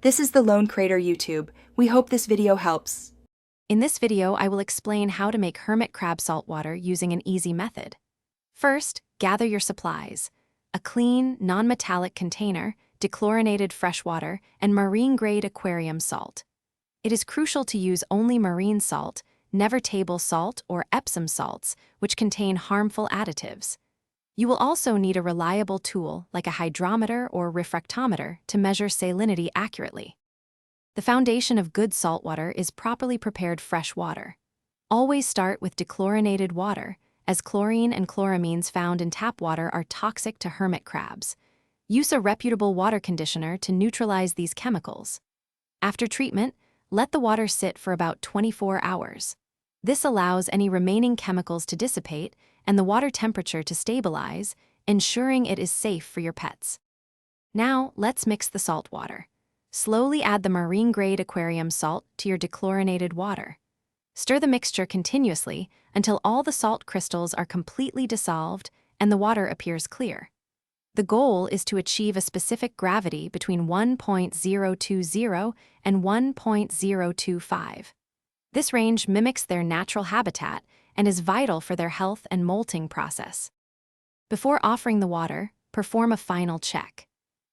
This is the Lone Crater YouTube. We hope this video helps. In this video, I will explain how to make hermit crab saltwater using an easy method. First, gather your supplies: a clean, non-metallic container, dechlorinated fresh water, and marine-grade aquarium salt. It is crucial to use only marine salt, never table salt or Epsom salts, which contain harmful additives. You will also need a reliable tool like a hydrometer or refractometer to measure salinity accurately. The foundation of good saltwater is properly prepared fresh water. Always start with dechlorinated water, as chlorine and chloramines found in tap water are toxic to hermit crabs. Use a reputable water conditioner to neutralize these chemicals. After treatment, let the water sit for about 24 hours. This allows any remaining chemicals to dissipate and the water temperature to stabilize, ensuring it is safe for your pets. Now, let's mix the salt water. Slowly add the marine-grade aquarium salt to your dechlorinated water. Stir the mixture continuously until all the salt crystals are completely dissolved and the water appears clear. The goal is to achieve a specific gravity between 1.020 and 1.025. This range mimics their natural habitat and is vital for their health and molting process. Before offering the water, perform a final check.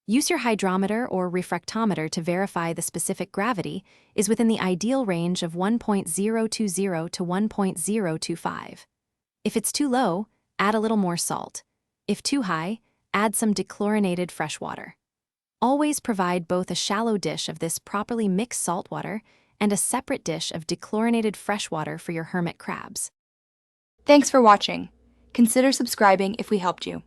Use your hydrometer or refractometer to verify the specific gravity is within the ideal range of 1.020 to 1.025. If it's too low, add a little more salt. If too high, add some dechlorinated fresh water. Always provide both a shallow dish of this properly mixed salt water and a separate dish of dechlorinated fresh water for your hermit crabs. Thanks for watching. Consider subscribing if we helped you.